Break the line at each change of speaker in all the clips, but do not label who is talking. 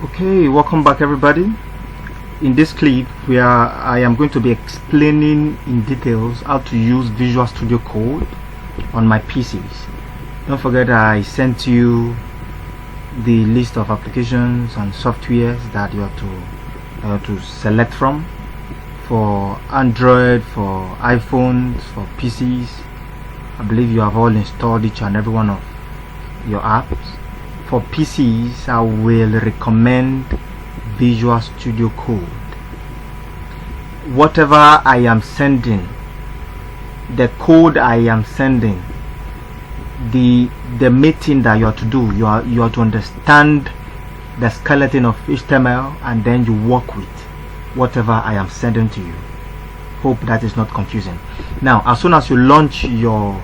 Okay, welcome back everybody. In this clip I am going to be explaining in details how to use Visual Studio Code on my PCs. Don't forget I sent you the list of applications and softwares that you have to select from for Android, for iPhones, for PCs. I believe you have all installed each and every one of your apps. For PCs, I will recommend Visual Studio Code. Whatever I am sending, the code I am sending, the main thing that you have to do, you have to understand the skeleton of HTML, and then you work with whatever I am sending to you. Hope that is not confusing. Now, as soon as you launch your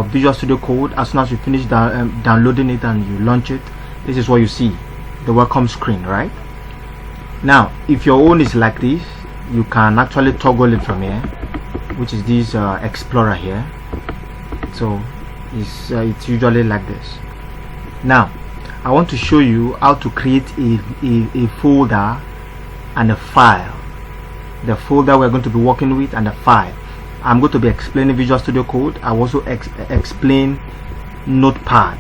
Visual Studio Code, as soon as you finish downloading it and you launch it, this is what you see, the welcome screen, right? Now, if your own is like this, you can actually toggle it from here, which is this Explorer here. So it's usually like this. Now, I want to show you how to create a folder and a file. The folder we're going to be working with and the file. I'm going to be explaining Visual Studio Code. I will also explain Notepad,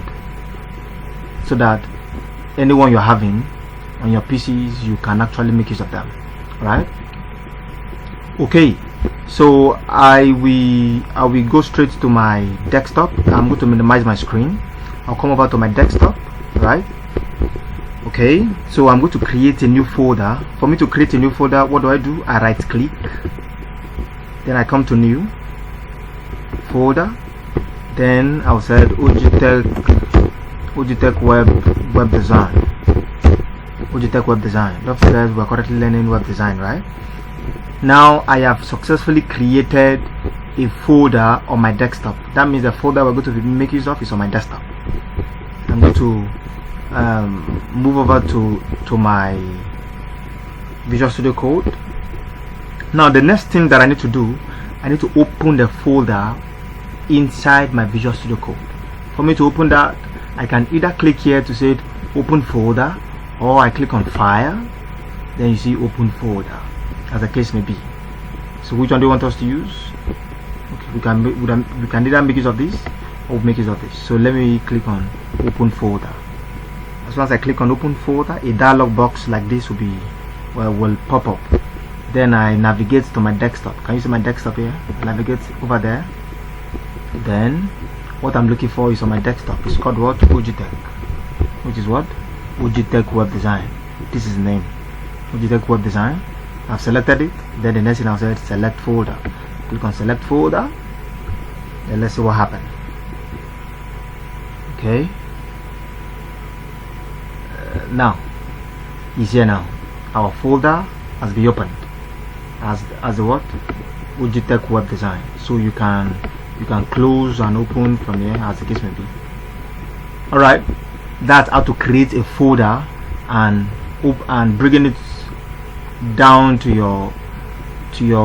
so that anyone you're having on your PCs, you can actually make use of them, right? Okay, so I will go straight to my desktop. I'm going to minimize my screen. I'll come over to my desktop, right? Okay, so I'm going to create a new folder. For me to create a new folder, what do? I right click, then I come to new folder, then I'll say Ojitech web design. Ojitech web design. Don't forget we're currently learning web design, right? Now I have successfully created a folder on my desktop. That means the folder we're going to make use of is on my desktop. I'm going to move over to my Visual Studio Code. Now the next thing that I need to do, I need to open the folder inside my Visual Studio Code. For me to open that, I can either click here to say open folder, or I click on file, then you see open folder, as the case may be. So which one do you want us to use? Okay, we can either make use of this or make use of this. So let me click on open folder. As soon as I click on open folder, a dialog box like this will pop up. Then I navigate to my desktop. Can you see my desktop here? I navigate over there. Then what I'm looking for is on my desktop. It's called what? Ojitech. Which is what? Ojitech Web Design. This is the name. Ojitech Web Design. I've selected it. Then the next thing I'll say is select folder. Click on select folder. Then let's see what happened. Okay. Now it's here now. Our folder has been opened as the what? Ojitech Web Design. So you can close and open from here as the case may be. Alright, that's how to create a folder and bringing it down to your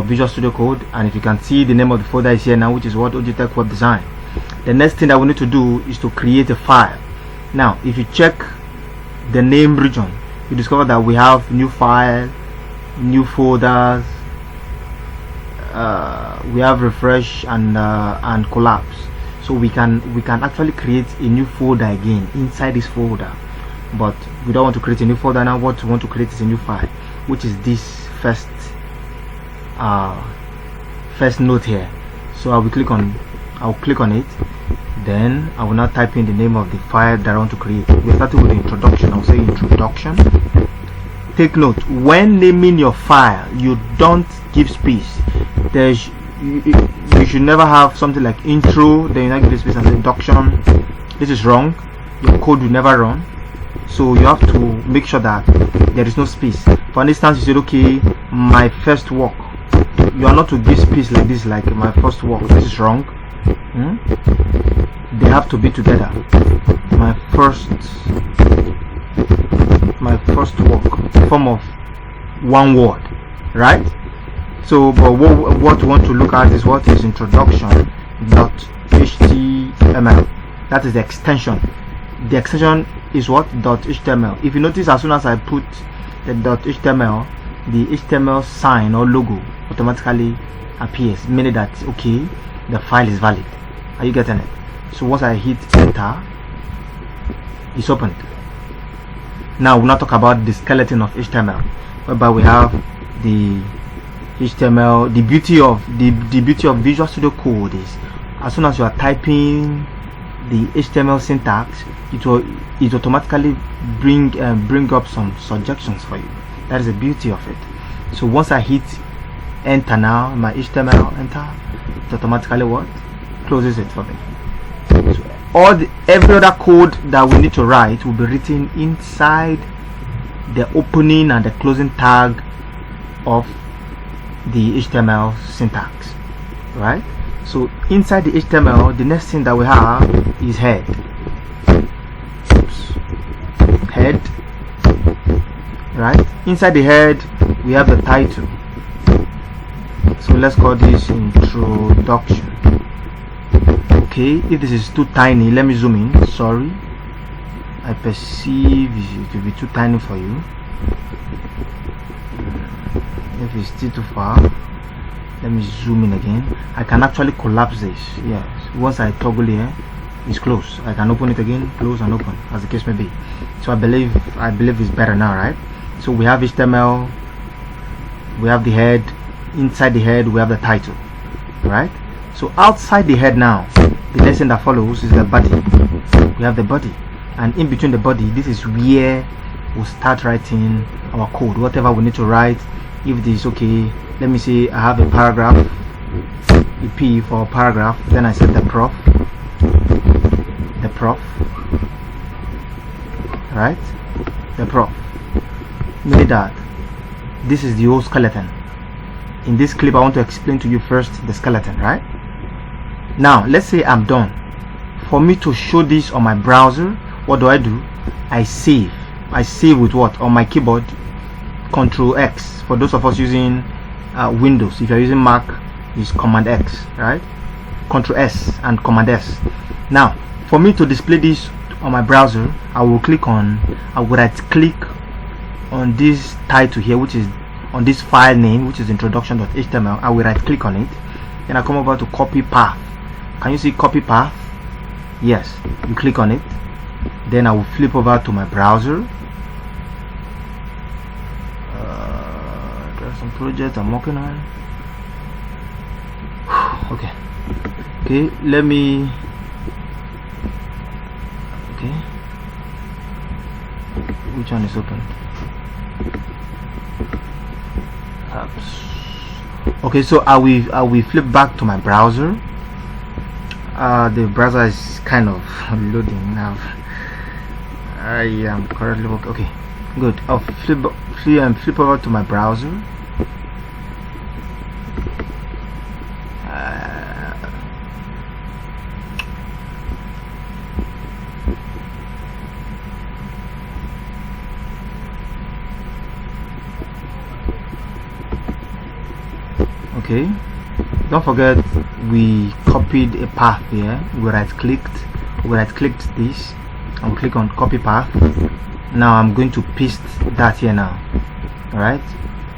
Visual Studio Code. And if you can see, the name of the folder is here now, which is what? Ojitech Web Design. The next thing that we need to do is to create a file. Now if you check the name region, you discover that we have new file, new folders, we have refresh and collapse. So we can actually create a new folder again inside this folder, but we don't want to create a new folder now. What we want to create is a new file, which is this first note here. So I'll click on it. Then I will now type in the name of the file that I want to create. We're starting with the introduction. I'll say introduction. Take note, when naming your file, you don't give space. You should never have something like intro, then you not give space and say introduction. This is wrong. Your code will never run. So you have to make sure that there is no space. For instance, you said, okay, my first work. You are not to give space like this, like my first work. This is wrong. They have to be together. My first work, form of one word, right? So but what we want to look at is what is introduction.html. That is the extension the extension is what? .html. If you notice, as soon as I put the .html, the HTML sign or logo automatically appears, meaning that okay, the file is valid. Are you getting it? So once I hit enter, it's opened. Now we'll not talk about the skeleton of HTML, whereby we have the HTML. The beauty of Visual Studio Code is, as soon as you are typing the HTML syntax, it will automatically bring up some suggestions for you. That is the beauty of it. So once I hit enter, now my HTML enter, it automatically what? Closes it for me. So every other code that we need to write will be written inside the opening and the closing tag of the HTML syntax, right? So inside the HTML, the next thing that we have is head. Oops. Head, right? Inside the head, we have the title. So let's call this introduction. Okay, if this is too tiny, let me zoom in. Sorry, I perceive it will be too tiny for you. If it's still too far, let me zoom in again. I can actually collapse this. Yes, once I toggle here, it's closed. I can open it again, close and open, as the case may be. So I believe it's better now, right? So we have HTML, we have the head. Inside the head, we have the title, right? So outside the head now, the next thing that follows is the body. We have the body, and in between the body, this is where we'll start writing our code, whatever we need to write. If this is okay, let me say I have a paragraph, a P for paragraph, then I set the prof, right? The prof, meaning that this is the whole skeleton. In this clip, I want to explain to you first the skeleton, right? Now let's say I'm done. For me to show this on my browser, what do? I save with what? On my keyboard, Control X. For those of us using Windows, if you're using Mac, it's Command X, right? Control S and Command S. Now for me to display this on my browser, I will right click on this title here, which is on this file name, which is introduction.html. I will right click on it, then I come over to copy path. Can you see copy path? Yes, you click on it, then I will flip over to my browser. There's some project I'm working on. Okay, let me which one is open? Okay, so I will flip back to my browser. The browser is kind of loading now. I am currently okay, good. I'll flip over to my browser. Okay, don't forget we copied a path here. We right clicked this and click on copy path. Now I'm going to paste that here now. Alright,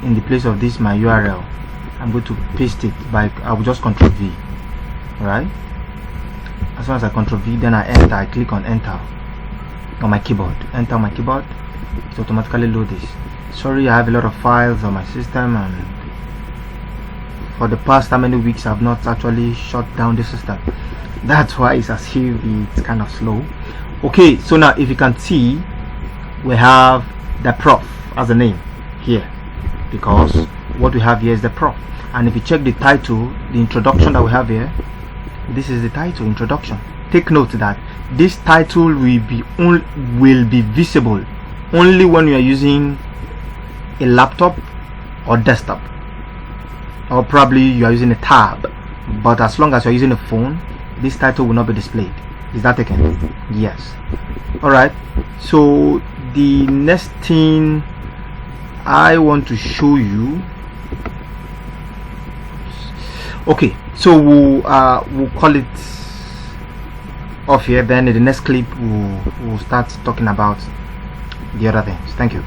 in the place of this my URL, I'm going to paste it by, I will just Control V. Alright, as soon as I Control V, then I enter, I click on enter on my keyboard, enter on my keyboard, it automatically load this. Sorry, I have a lot of files on my system, and for the past how many weeks I've not actually shut down the system. That's why it's as if it's kind of slow. Okay, so now if you can see, we have the prof as a name here, because what we have here is the prof. And if you check the title, the introduction that we have here, this is the title, introduction. Take note that this title will be visible only when you are using a laptop or desktop, or probably you are using a tab. But as long as you're using a phone, this title will not be displayed. Is that taken? Yes. Alright, so the next thing I want to show you, okay, so we'll call it off here. Then in the next clip we'll start talking about the other things. Thank you.